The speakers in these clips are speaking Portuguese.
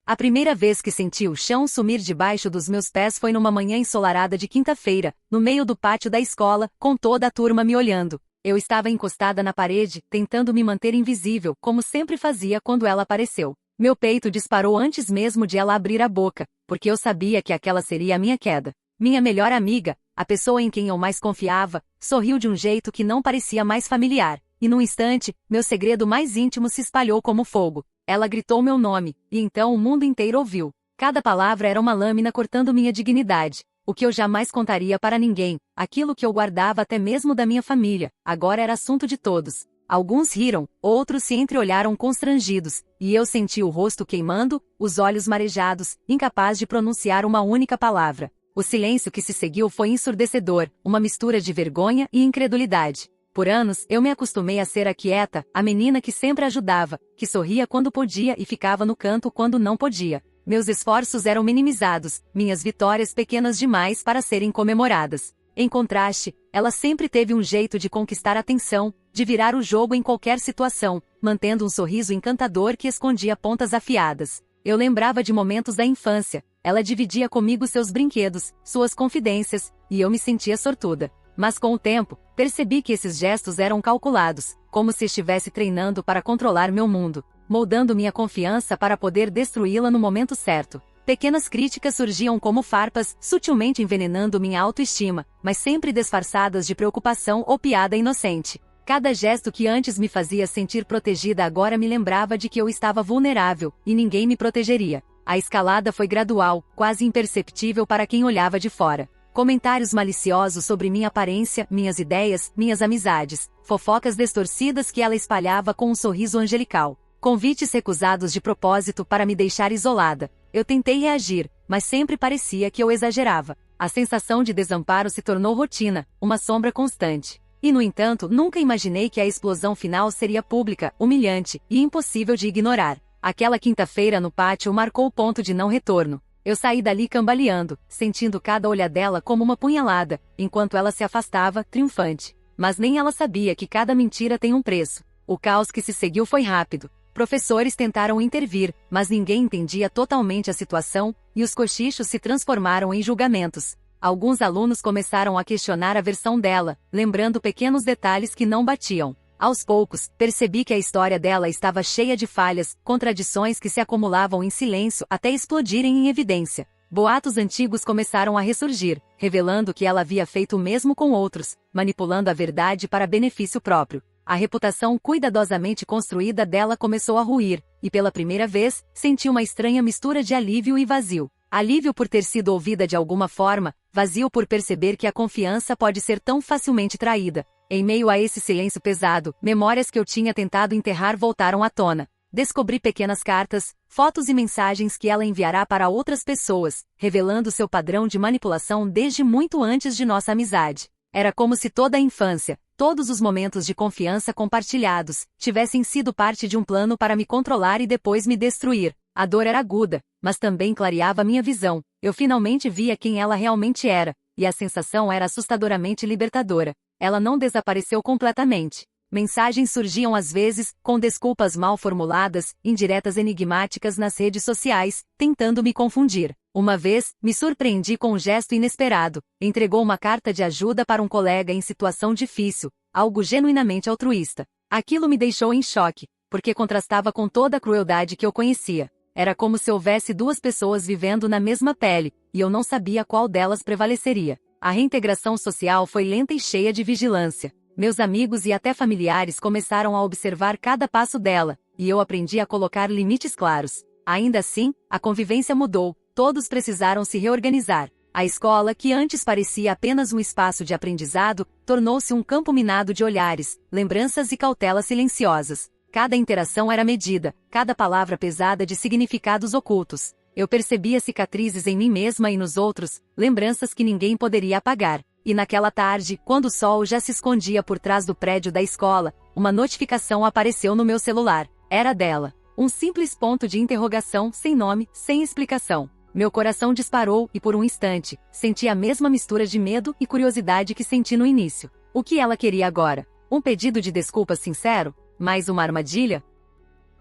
A primeira vez que senti o chão sumir debaixo dos meus pés foi numa manhã ensolarada de quinta-feira, no meio do pátio da escola, com toda a turma me olhando. Eu estava encostada na parede, tentando me manter invisível, como sempre fazia quando ela apareceu. Meu peito disparou antes mesmo de ela abrir a boca, porque eu sabia que aquela seria a minha queda. Minha melhor amiga, a pessoa em quem eu mais confiava, sorriu de um jeito que não parecia mais familiar, e num instante, meu segredo mais íntimo se espalhou como fogo. Ela gritou meu nome, e então o mundo inteiro ouviu. Cada palavra era uma lâmina cortando minha dignidade. O que eu jamais contaria para ninguém, aquilo que eu guardava até mesmo da minha família, agora era assunto de todos. Alguns riram, outros se entreolharam constrangidos, e eu senti o rosto queimando, os olhos marejados, incapaz de pronunciar uma única palavra. O silêncio que se seguiu foi ensurdecedor, uma mistura de vergonha e incredulidade. Por anos, eu me acostumei a ser a quieta, a menina que sempre ajudava, que sorria quando podia e ficava no canto quando não podia. Meus esforços eram minimizados, minhas vitórias pequenas demais para serem comemoradas. Em contraste, ela sempre teve um jeito de conquistar atenção, de virar o jogo em qualquer situação, mantendo um sorriso encantador que escondia pontas afiadas. Eu lembrava de momentos da infância, ela dividia comigo seus brinquedos, suas confidências, e eu me sentia sortuda. Mas com o tempo, percebi que esses gestos eram calculados, como se estivesse treinando para controlar meu mundo, moldando minha confiança para poder destruí-la no momento certo. Pequenas críticas surgiam como farpas, sutilmente envenenando minha autoestima, mas sempre disfarçadas de preocupação ou piada inocente. Cada gesto que antes me fazia sentir protegida agora me lembrava de que eu estava vulnerável, e ninguém me protegeria. A escalada foi gradual, quase imperceptível para quem olhava de fora. Comentários maliciosos sobre minha aparência, minhas ideias, minhas amizades, fofocas distorcidas que ela espalhava com um sorriso angelical. Convites recusados de propósito para me deixar isolada. Eu tentei reagir, mas sempre parecia que eu exagerava. A sensação de desamparo se tornou rotina, uma sombra constante. E no entanto, nunca imaginei que a explosão final seria pública, humilhante e impossível de ignorar. Aquela quinta-feira no pátio marcou o ponto de não retorno. Eu saí dali cambaleando, sentindo cada olhadela como uma punhalada, enquanto ela se afastava, triunfante. Mas nem ela sabia que cada mentira tem um preço. O caos que se seguiu foi rápido. Professores tentaram intervir, mas ninguém entendia totalmente a situação, e os cochichos se transformaram em julgamentos. Alguns alunos começaram a questionar a versão dela, lembrando pequenos detalhes que não batiam. Aos poucos, percebi que a história dela estava cheia de falhas, contradições que se acumulavam em silêncio até explodirem em evidência. Boatos antigos começaram a ressurgir, revelando que ela havia feito o mesmo com outros, manipulando a verdade para benefício próprio. A reputação cuidadosamente construída dela começou a ruir, e pela primeira vez, senti uma estranha mistura de alívio e vazio. Alívio por ter sido ouvida de alguma forma, vazio por perceber que a confiança pode ser tão facilmente traída. Em meio a esse silêncio pesado, memórias que eu tinha tentado enterrar voltaram à tona. Descobri pequenas cartas, fotos e mensagens que ela enviará para outras pessoas, revelando seu padrão de manipulação desde muito antes de nossa amizade. Era como se toda a infância, todos os momentos de confiança compartilhados, tivessem sido parte de um plano para me controlar e depois me destruir. A dor era aguda, mas também clareava minha visão. Eu finalmente via quem ela realmente era, e a sensação era assustadoramente libertadora. Ela não desapareceu completamente. Mensagens surgiam às vezes, com desculpas mal formuladas, indiretas enigmáticas nas redes sociais, tentando me confundir. Uma vez, me surpreendi com um gesto inesperado. Entregou uma carta de ajuda para um colega em situação difícil, algo genuinamente altruísta. Aquilo me deixou em choque, porque contrastava com toda a crueldade que eu conhecia. Era como se houvesse duas pessoas vivendo na mesma pele, e eu não sabia qual delas prevaleceria. A reintegração social foi lenta e cheia de vigilância. Meus amigos e até familiares começaram a observar cada passo dela, e eu aprendi a colocar limites claros. Ainda assim, a convivência mudou, todos precisaram se reorganizar. A escola, que antes parecia apenas um espaço de aprendizado, tornou-se um campo minado de olhares, lembranças e cautelas silenciosas. Cada interação era medida, cada palavra pesada de significados ocultos. Eu percebia cicatrizes em mim mesma e nos outros, lembranças que ninguém poderia apagar. E naquela tarde, quando o sol já se escondia por trás do prédio da escola, uma notificação apareceu no meu celular. Era dela. Um simples ponto de interrogação, sem nome, sem explicação. Meu coração disparou e por um instante, senti a mesma mistura de medo e curiosidade que senti no início. O que ela queria agora? Um pedido de desculpa sincero? Mais uma armadilha?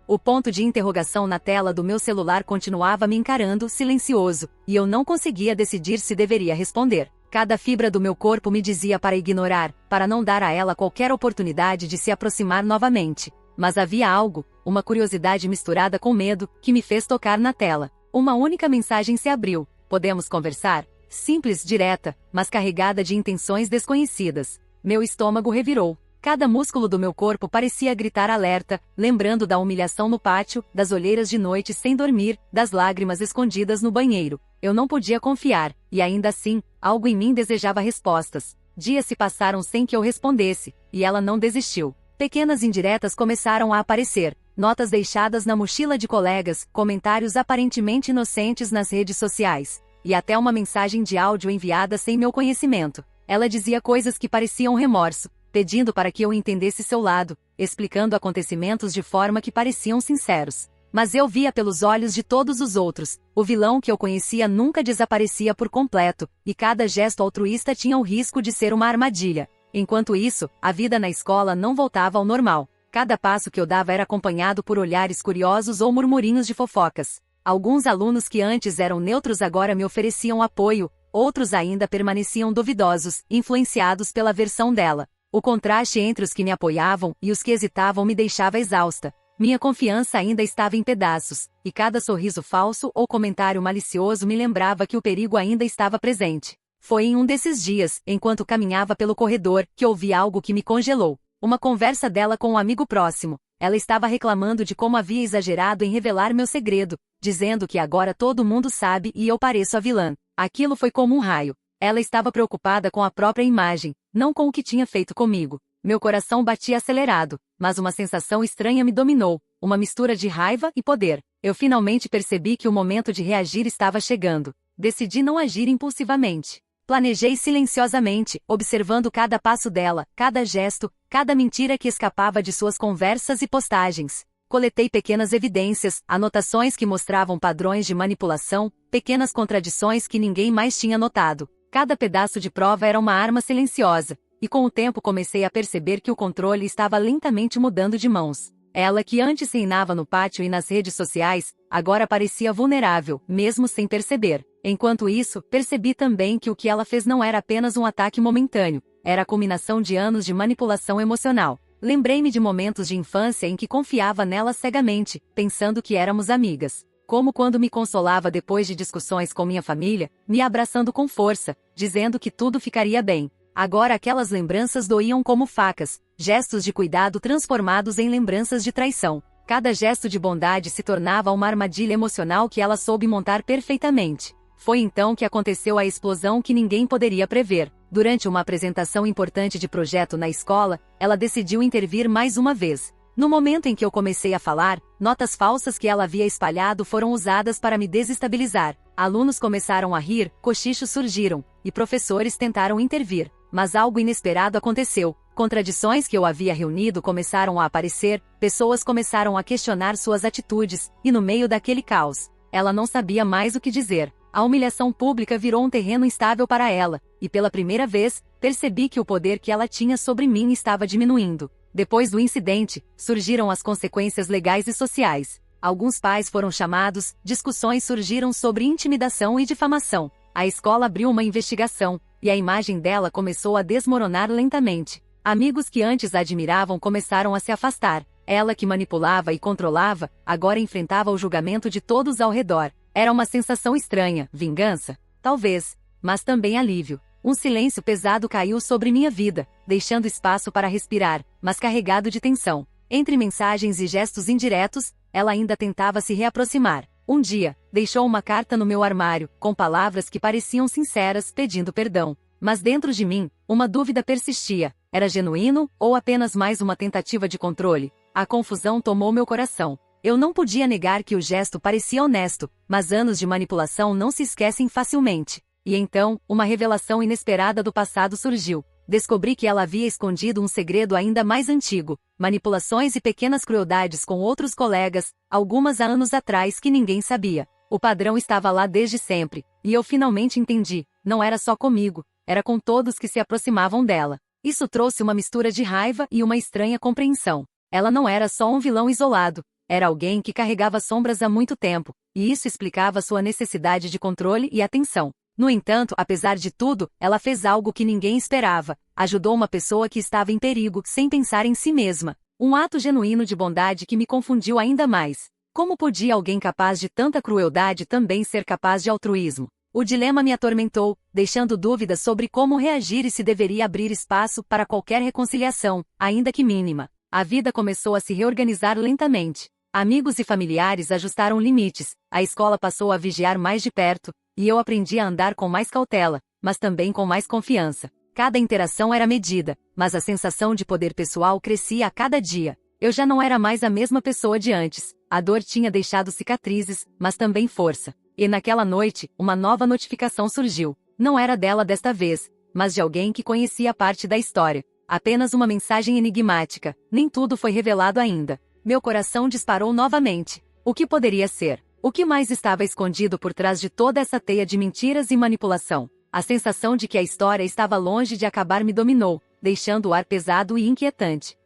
O ponto de interrogação na tela do meu celular continuava me encarando, silencioso, e eu não conseguia decidir se deveria responder. Cada fibra do meu corpo me dizia para ignorar, para não dar a ela qualquer oportunidade de se aproximar novamente. Mas havia algo, uma curiosidade misturada com medo, que me fez tocar na tela. Uma única mensagem se abriu. Podemos conversar? Simples, direta, mas carregada de intenções desconhecidas. Meu estômago revirou. Cada músculo do meu corpo parecia gritar alerta, lembrando da humilhação no pátio, das olheiras de noite sem dormir, das lágrimas escondidas no banheiro. Eu não podia confiar, e ainda assim, algo em mim desejava respostas. Dias se passaram sem que eu respondesse, e ela não desistiu. Pequenas indiretas começaram a aparecer, notas deixadas na mochila de colegas, comentários aparentemente inocentes nas redes sociais, e até uma mensagem de áudio enviada sem meu conhecimento. Ela dizia coisas que pareciam remorso, pedindo para que eu entendesse seu lado, explicando acontecimentos de forma que pareciam sinceros. Mas eu via pelos olhos de todos os outros, o vilão que eu conhecia nunca desaparecia por completo, e cada gesto altruísta tinha o risco de ser uma armadilha. Enquanto isso, a vida na escola não voltava ao normal. Cada passo que eu dava era acompanhado por olhares curiosos ou murmurinhos de fofocas. Alguns alunos que antes eram neutros agora me ofereciam apoio, outros ainda permaneciam duvidosos, influenciados pela versão dela. O contraste entre os que me apoiavam e os que hesitavam me deixava exausta. Minha confiança ainda estava em pedaços, e cada sorriso falso ou comentário malicioso me lembrava que o perigo ainda estava presente. Foi em um desses dias, enquanto caminhava pelo corredor, que ouvi algo que me congelou. Uma conversa dela com um amigo próximo. Ela estava reclamando de como havia exagerado em revelar meu segredo, dizendo que agora todo mundo sabe e eu pareço a vilã. Aquilo foi como um raio. Ela estava preocupada com a própria imagem, não com o que tinha feito comigo. Meu coração batia acelerado, mas uma sensação estranha me dominou, uma mistura de raiva e poder. Eu finalmente percebi que o momento de reagir estava chegando. Decidi não agir impulsivamente. Planejei silenciosamente, observando cada passo dela, cada gesto, cada mentira que escapava de suas conversas e postagens. Coletei pequenas evidências, anotações que mostravam padrões de manipulação, pequenas contradições que ninguém mais tinha notado. Cada pedaço de prova era uma arma silenciosa, e com o tempo comecei a perceber que o controle estava lentamente mudando de mãos. Ela que antes reinava no pátio e nas redes sociais, agora parecia vulnerável, mesmo sem perceber. Enquanto isso, percebi também que o que ela fez não era apenas um ataque momentâneo, era a culminação de anos de manipulação emocional. Lembrei-me de momentos de infância em que confiava nela cegamente, pensando que éramos amigas. Como quando me consolava depois de discussões com minha família, me abraçando com força, dizendo que tudo ficaria bem. Agora aquelas lembranças doíam como facas, gestos de cuidado transformados em lembranças de traição. Cada gesto de bondade se tornava uma armadilha emocional que ela soube montar perfeitamente. Foi então que aconteceu a explosão que ninguém poderia prever. Durante uma apresentação importante de projeto na escola, ela decidiu intervir mais uma vez. No momento em que eu comecei a falar, notas falsas que ela havia espalhado foram usadas para me desestabilizar. Alunos começaram a rir, cochichos surgiram, e professores tentaram intervir. Mas algo inesperado aconteceu. Contradições que eu havia reunido começaram a aparecer, pessoas começaram a questionar suas atitudes, e no meio daquele caos, ela não sabia mais o que dizer. A humilhação pública virou um terreno instável para ela, e pela primeira vez, percebi que o poder que ela tinha sobre mim estava diminuindo. Depois do incidente, surgiram as consequências legais e sociais. Alguns pais foram chamados, discussões surgiram sobre intimidação e difamação. A escola abriu uma investigação, e a imagem dela começou a desmoronar lentamente. Amigos que antes a admiravam começaram a se afastar. Ela que manipulava e controlava, agora enfrentava o julgamento de todos ao redor. Era uma sensação estranha, vingança? Talvez, mas também alívio. Um silêncio pesado caiu sobre minha vida, deixando espaço para respirar, mas carregado de tensão. Entre mensagens e gestos indiretos, ela ainda tentava se reaproximar. Um dia, deixou uma carta no meu armário, com palavras que pareciam sinceras, pedindo perdão. Mas dentro de mim, uma dúvida persistia. Era genuíno, ou apenas mais uma tentativa de controle? A confusão tomou meu coração. Eu não podia negar que o gesto parecia honesto, mas anos de manipulação não se esquecem facilmente. E então, uma revelação inesperada do passado surgiu. Descobri que ela havia escondido um segredo ainda mais antigo, manipulações e pequenas crueldades com outros colegas, algumas há anos atrás que ninguém sabia. O padrão estava lá desde sempre, e eu finalmente entendi, não era só comigo, era com todos que se aproximavam dela. Isso trouxe uma mistura de raiva e uma estranha compreensão. Ela não era só um vilão isolado, Era alguém que carregava sombras há muito tempo, e isso explicava sua necessidade de controle e atenção. No entanto, apesar de tudo, ela fez algo que ninguém esperava. Ajudou uma pessoa que estava em perigo, sem pensar em si mesma. Um ato genuíno de bondade que me confundiu ainda mais. Como podia alguém capaz de tanta crueldade também ser capaz de altruísmo? O dilema me atormentou, deixando dúvidas sobre como reagir e se deveria abrir espaço para qualquer reconciliação, ainda que mínima. A vida começou a se reorganizar lentamente. Amigos e familiares ajustaram limites, a escola passou a vigiar mais de perto, e eu aprendi a andar com mais cautela, mas também com mais confiança. Cada interação era medida, mas a sensação de poder pessoal crescia a cada dia. Eu já não era mais a mesma pessoa de antes. A dor tinha deixado cicatrizes, mas também força. E naquela noite, uma nova notificação surgiu. Não era dela desta vez, mas de alguém que conhecia parte da história. Apenas uma mensagem enigmática. Nem tudo foi revelado ainda. Meu coração disparou novamente. O que poderia ser? O que mais estava escondido por trás de toda essa teia de mentiras e manipulação? A sensação de que a história estava longe de acabar me dominou, deixando o ar pesado e inquietante.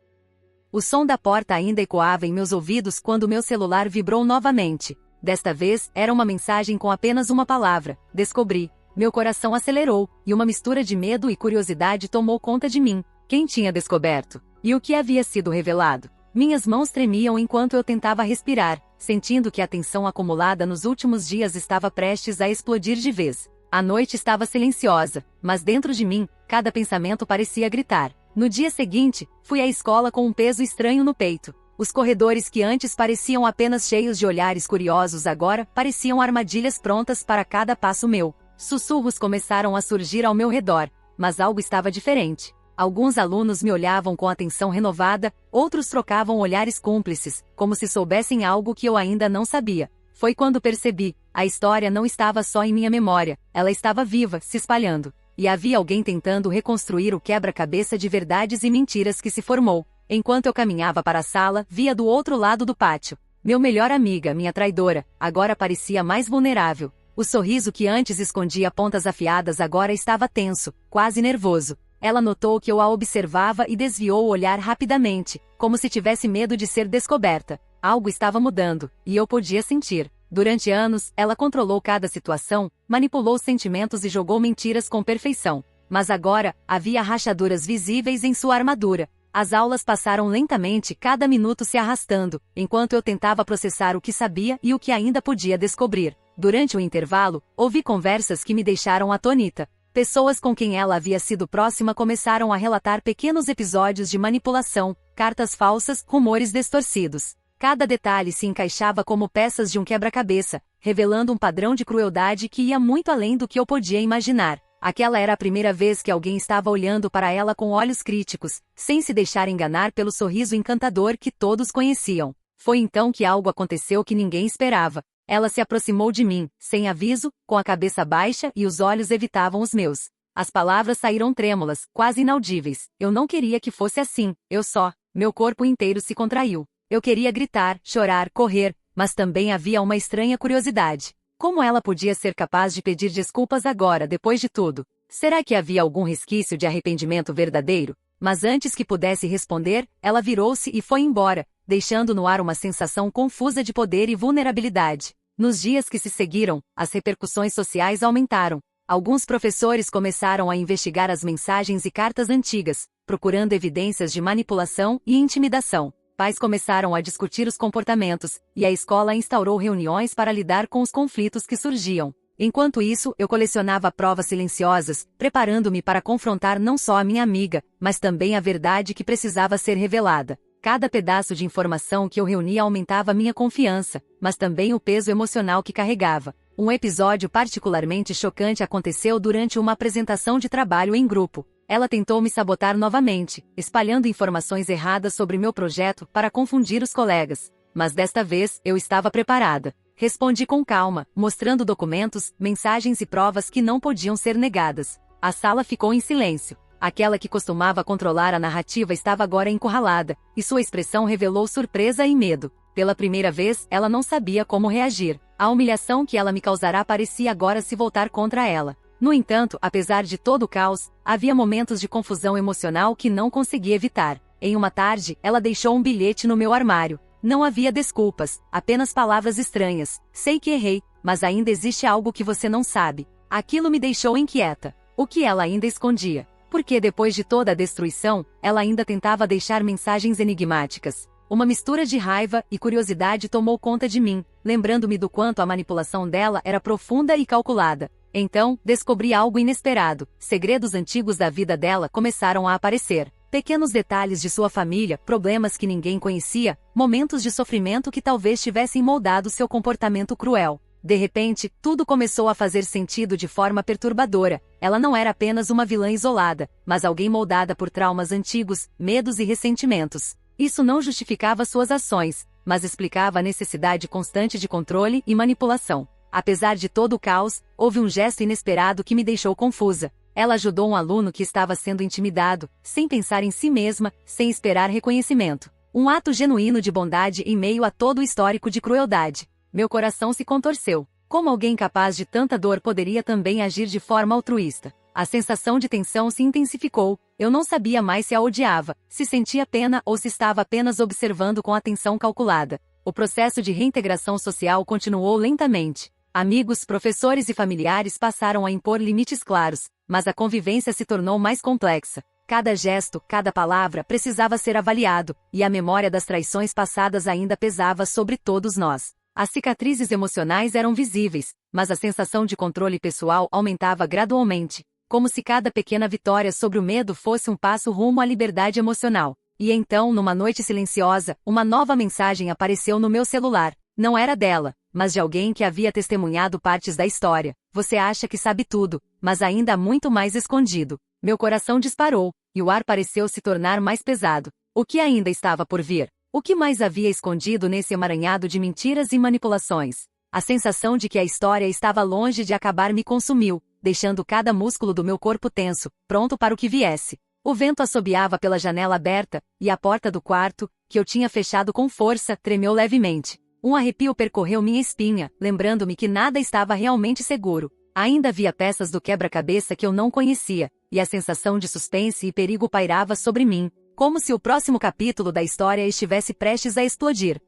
O som da porta ainda ecoava em meus ouvidos quando meu celular vibrou novamente. Desta vez, era uma mensagem com apenas uma palavra: descobri. Meu coração acelerou, e uma mistura de medo e curiosidade tomou conta de mim. Quem tinha descoberto? E o que havia sido revelado? Minhas mãos tremiam enquanto eu tentava respirar, sentindo que a tensão acumulada nos últimos dias estava prestes a explodir de vez. A noite estava silenciosa, mas dentro de mim, cada pensamento parecia gritar. No dia seguinte, fui à escola com um peso estranho no peito. Os corredores que antes pareciam apenas cheios de olhares curiosos agora pareciam armadilhas prontas para cada passo meu. Sussurros começaram a surgir ao meu redor, mas algo estava diferente. Alguns alunos me olhavam com atenção renovada, outros trocavam olhares cúmplices, como se soubessem algo que eu ainda não sabia. Foi quando percebi, a história não estava só em minha memória, ela estava viva, se espalhando. E havia alguém tentando reconstruir o quebra-cabeça de verdades e mentiras que se formou. Enquanto eu caminhava para a sala, via do outro lado do pátio. Meu melhor amiga, minha traidora, agora parecia mais vulnerável. O sorriso que antes escondia pontas afiadas agora estava tenso, quase nervoso. Ela notou que eu a observava e desviou o olhar rapidamente, como se tivesse medo de ser descoberta. Algo estava mudando, e eu podia sentir. Durante anos, ela controlou cada situação, manipulou sentimentos e jogou mentiras com perfeição. Mas agora, havia rachaduras visíveis em sua armadura. As aulas passaram lentamente, cada minuto se arrastando, enquanto eu tentava processar o que sabia e o que ainda podia descobrir. Durante o intervalo, ouvi conversas que me deixaram atônita. Pessoas com quem ela havia sido próxima começaram a relatar pequenos episódios de manipulação, cartas falsas, rumores distorcidos. Cada detalhe se encaixava como peças de um quebra-cabeça, revelando um padrão de crueldade que ia muito além do que eu podia imaginar. Aquela era a primeira vez que alguém estava olhando para ela com olhos críticos, sem se deixar enganar pelo sorriso encantador que todos conheciam. Foi então que algo aconteceu que ninguém esperava. Ela se aproximou de mim, sem aviso, com a cabeça baixa e os olhos evitavam os meus. As palavras saíram trêmulas, quase inaudíveis. Eu não queria que fosse assim, eu só. Meu corpo inteiro se contraiu. Eu queria gritar, chorar, correr, mas também havia uma estranha curiosidade. Como ela podia ser capaz de pedir desculpas agora, depois de tudo? Será que havia algum resquício de arrependimento verdadeiro? Mas antes que pudesse responder, ela virou-se e foi embora, deixando no ar uma sensação confusa de poder e vulnerabilidade. Nos dias que se seguiram, as repercussões sociais aumentaram. Alguns professores começaram a investigar as mensagens e cartas antigas, procurando evidências de manipulação e intimidação. Pais começaram a discutir os comportamentos, e a escola instaurou reuniões para lidar com os conflitos que surgiam. Enquanto isso, eu colecionava provas silenciosas, preparando-me para confrontar não só a minha amiga, mas também a verdade que precisava ser revelada. Cada pedaço de informação que eu reunia aumentava minha confiança, mas também o peso emocional que carregava. Um episódio particularmente chocante aconteceu durante uma apresentação de trabalho em grupo. Ela tentou me sabotar novamente, espalhando informações erradas sobre meu projeto para confundir os colegas. Mas desta vez, eu estava preparada. Respondi com calma, mostrando documentos, mensagens e provas que não podiam ser negadas. A sala ficou em silêncio. Aquela que costumava controlar a narrativa estava agora encurralada, e sua expressão revelou surpresa e medo. Pela primeira vez, ela não sabia como reagir. A humilhação que ela me causará parecia agora se voltar contra ela. No entanto, apesar de todo o caos, havia momentos de confusão emocional que não consegui evitar. Em uma tarde, ela deixou um bilhete no meu armário. Não havia desculpas, apenas palavras estranhas. Sei que errei, mas ainda existe algo que você não sabe. Aquilo me deixou inquieta. O que ela ainda escondia? Porque depois de toda a destruição, ela ainda tentava deixar mensagens enigmáticas. Uma mistura de raiva e curiosidade tomou conta de mim, lembrando-me do quanto a manipulação dela era profunda e calculada. Então, descobri algo inesperado. Segredos antigos da vida dela começaram a aparecer. Pequenos detalhes de sua família, problemas que ninguém conhecia, momentos de sofrimento que talvez tivessem moldado seu comportamento cruel. De repente, tudo começou a fazer sentido de forma perturbadora. Ela não era apenas uma vilã isolada, mas alguém moldada por traumas antigos, medos e ressentimentos. Isso não justificava suas ações, mas explicava a necessidade constante de controle e manipulação. Apesar de todo o caos, houve um gesto inesperado que me deixou confusa. Ela ajudou um aluno que estava sendo intimidado, sem pensar em si mesma, sem esperar reconhecimento. Um ato genuíno de bondade em meio a todo o histórico de crueldade. Meu coração se contorceu. Como alguém capaz de tanta dor poderia também agir de forma altruísta? A sensação de tensão se intensificou. Eu não sabia mais se a odiava, se sentia pena ou se estava apenas observando com atenção calculada. O processo de reintegração social continuou lentamente. Amigos, professores e familiares passaram a impor limites claros, mas a convivência se tornou mais complexa. Cada gesto, cada palavra precisava ser avaliado, e a memória das traições passadas ainda pesava sobre todos nós. As cicatrizes emocionais eram visíveis, mas a sensação de controle pessoal aumentava gradualmente, como se cada pequena vitória sobre o medo fosse um passo rumo à liberdade emocional. E então, numa noite silenciosa, uma nova mensagem apareceu no meu celular. Não era dela, mas de alguém que havia testemunhado partes da história. Você acha que sabe tudo, mas ainda há muito mais escondido. Meu coração disparou, e o ar pareceu se tornar mais pesado. O que ainda estava por vir? O que mais havia escondido nesse emaranhado de mentiras e manipulações? A sensação de que a história estava longe de acabar me consumiu, deixando cada músculo do meu corpo tenso, pronto para o que viesse. O vento assobiava pela janela aberta, e a porta do quarto, que eu tinha fechado com força, tremeu levemente. Um arrepio percorreu minha espinha, lembrando-me que nada estava realmente seguro. Ainda havia peças do quebra-cabeça que eu não conhecia, e a sensação de suspense e perigo pairava sobre mim, como se o próximo capítulo da história estivesse prestes a explodir.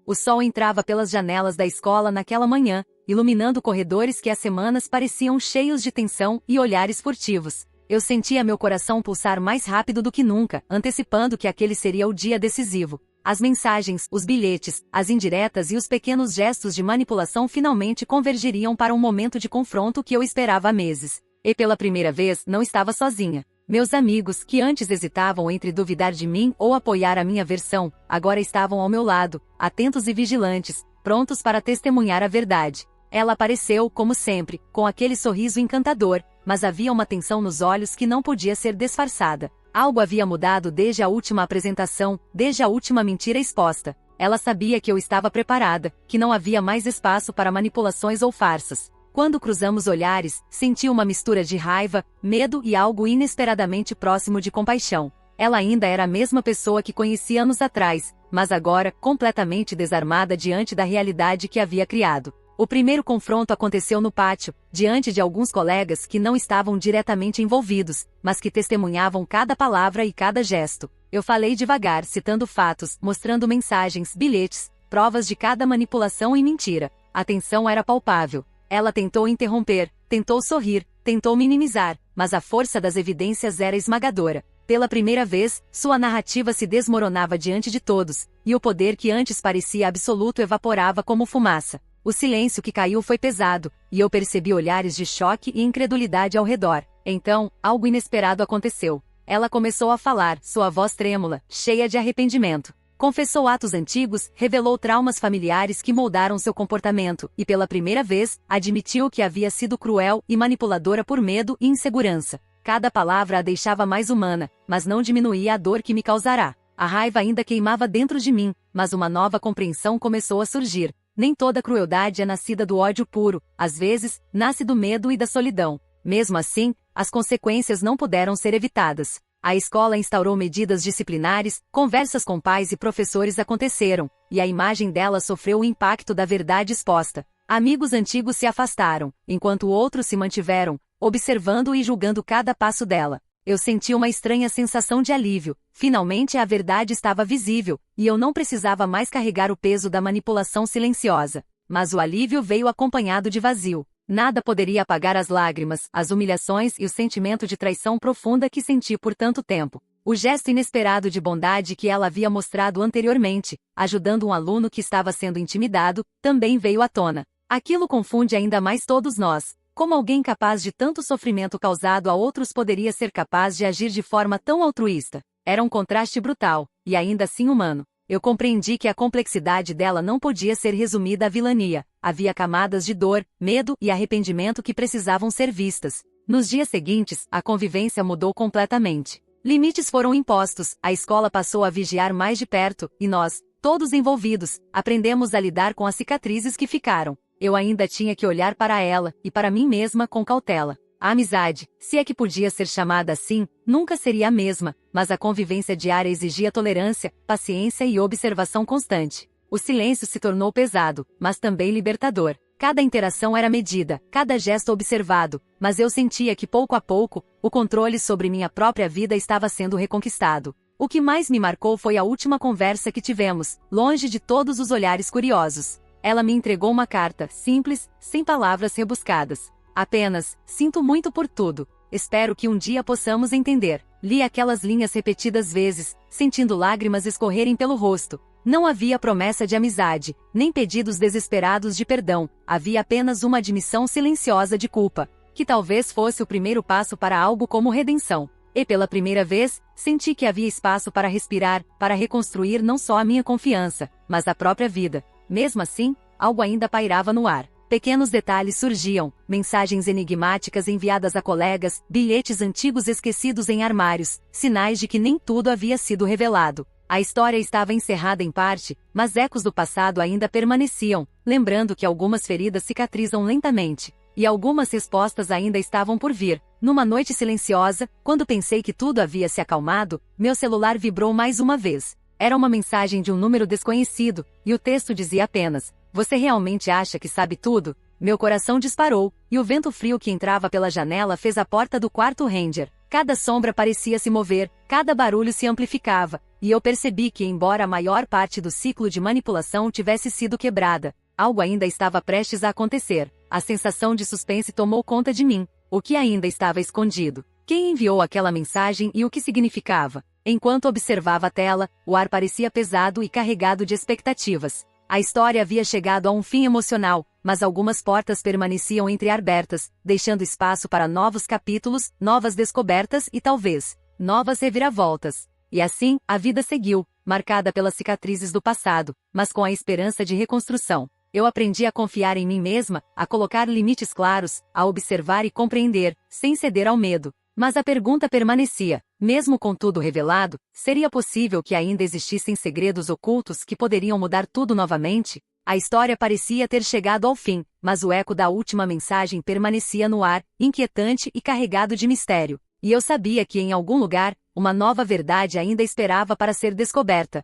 O sol entrava pelas janelas da escola naquela manhã, iluminando corredores que há semanas pareciam cheios de tensão e olhares furtivos. Eu sentia meu coração pulsar mais rápido do que nunca, antecipando que aquele seria o dia decisivo. As mensagens, os bilhetes, as indiretas e os pequenos gestos de manipulação finalmente convergiriam para um momento de confronto que eu esperava há meses. E pela primeira vez não estava sozinha. Meus amigos, que antes hesitavam entre duvidar de mim ou apoiar a minha versão, agora estavam ao meu lado, atentos e vigilantes, prontos para testemunhar a verdade. Ela apareceu, como sempre, com aquele sorriso encantador, mas havia uma tensão nos olhos que não podia ser disfarçada. Algo havia mudado desde a última apresentação, desde a última mentira exposta. Ela sabia que eu estava preparada, que não havia mais espaço para manipulações ou farsas. Quando cruzamos olhares, senti uma mistura de raiva, medo e algo inesperadamente próximo de compaixão. Ela ainda era a mesma pessoa que conheci anos atrás, mas agora, completamente desarmada diante da realidade que havia criado. O primeiro confronto aconteceu no pátio, diante de alguns colegas que não estavam diretamente envolvidos, mas que testemunhavam cada palavra e cada gesto. Eu falei devagar, citando fatos, mostrando mensagens, bilhetes, provas de cada manipulação e mentira. A tensão era palpável. Ela tentou interromper, tentou sorrir, tentou minimizar, mas a força das evidências era esmagadora. Pela primeira vez, sua narrativa se desmoronava diante de todos, e o poder que antes parecia absoluto evaporava como fumaça. O silêncio que caiu foi pesado, e eu percebi olhares de choque e incredulidade ao redor. Então, algo inesperado aconteceu. Ela começou a falar, sua voz trêmula, cheia de arrependimento. Confessou atos antigos, revelou traumas familiares que moldaram seu comportamento, e pela primeira vez, admitiu que havia sido cruel e manipuladora por medo e insegurança. Cada palavra a deixava mais humana, mas não diminuía a dor que me causará. A raiva ainda queimava dentro de mim, mas uma nova compreensão começou a surgir. Nem toda crueldade é nascida do ódio puro, às vezes, nasce do medo e da solidão. Mesmo assim, as consequências não puderam ser evitadas. A escola instaurou medidas disciplinares, conversas com pais e professores aconteceram, e a imagem dela sofreu o impacto da verdade exposta. Amigos antigos se afastaram, enquanto outros se mantiveram, observando e julgando cada passo dela. Eu senti uma estranha sensação de alívio. Finalmente a verdade estava visível, e eu não precisava mais carregar o peso da manipulação silenciosa. Mas o alívio veio acompanhado de vazio. Nada poderia apagar as lágrimas, as humilhações e o sentimento de traição profunda que senti por tanto tempo. O gesto inesperado de bondade que ela havia mostrado anteriormente, ajudando um aluno que estava sendo intimidado, também veio à tona. Aquilo confunde ainda mais todos nós. Como alguém capaz de tanto sofrimento causado a outros poderia ser capaz de agir de forma tão altruísta? Era um contraste brutal, e ainda assim humano. Eu compreendi que a complexidade dela não podia ser resumida à vilania. Havia camadas de dor, medo e arrependimento que precisavam ser vistas. Nos dias seguintes, a convivência mudou completamente. Limites foram impostos, a escola passou a vigiar mais de perto, e nós, todos envolvidos, aprendemos a lidar com as cicatrizes que ficaram. Eu ainda tinha que olhar para ela, e para mim mesma com cautela. A amizade, se é que podia ser chamada assim, nunca seria a mesma, mas a convivência diária exigia tolerância, paciência e observação constante. O silêncio se tornou pesado, mas também libertador. Cada interação era medida, cada gesto observado, mas eu sentia que pouco a pouco, o controle sobre minha própria vida estava sendo reconquistado. O que mais me marcou foi a última conversa que tivemos, longe de todos os olhares curiosos. Ela me entregou uma carta, simples, sem palavras rebuscadas. Apenas, sinto muito por tudo. Espero que um dia possamos entender. Li aquelas linhas repetidas vezes, sentindo lágrimas escorrerem pelo rosto. Não havia promessa de amizade, nem pedidos desesperados de perdão. Havia apenas uma admissão silenciosa de culpa, que talvez fosse o primeiro passo para algo como redenção. E pela primeira vez, senti que havia espaço para respirar, para reconstruir não só a minha confiança, mas a própria vida. Mesmo assim, algo ainda pairava no ar. Pequenos detalhes surgiam, mensagens enigmáticas enviadas a colegas, bilhetes antigos esquecidos em armários, sinais de que nem tudo havia sido revelado. A história estava encerrada em parte, mas ecos do passado ainda permaneciam, lembrando que algumas feridas cicatrizam lentamente, e algumas respostas ainda estavam por vir. Numa noite silenciosa, quando pensei que tudo havia se acalmado, meu celular vibrou mais uma vez. Era uma mensagem de um número desconhecido, e o texto dizia apenas: "Você realmente acha que sabe tudo?" Meu coração disparou, e o vento frio que entrava pela janela fez a porta do quarto ranger. Cada sombra parecia se mover, cada barulho se amplificava, e eu percebi que, embora a maior parte do ciclo de manipulação tivesse sido quebrada, algo ainda estava prestes a acontecer. A sensação de suspense tomou conta de mim. O que ainda estava escondido? Quem enviou aquela mensagem e o que significava? Enquanto observava a tela, o ar parecia pesado e carregado de expectativas. A história havia chegado a um fim emocional, mas algumas portas permaneciam entreabertas, deixando espaço para novos capítulos, novas descobertas e talvez, novas reviravoltas. E assim, a vida seguiu, marcada pelas cicatrizes do passado, mas com a esperança de reconstrução. Eu aprendi a confiar em mim mesma, a colocar limites claros, a observar e compreender, sem ceder ao medo. Mas a pergunta permanecia: mesmo com tudo revelado, seria possível que ainda existissem segredos ocultos que poderiam mudar tudo novamente? A história parecia ter chegado ao fim, mas o eco da última mensagem permanecia no ar, inquietante e carregado de mistério. E eu sabia que em algum lugar, uma nova verdade ainda esperava para ser descoberta.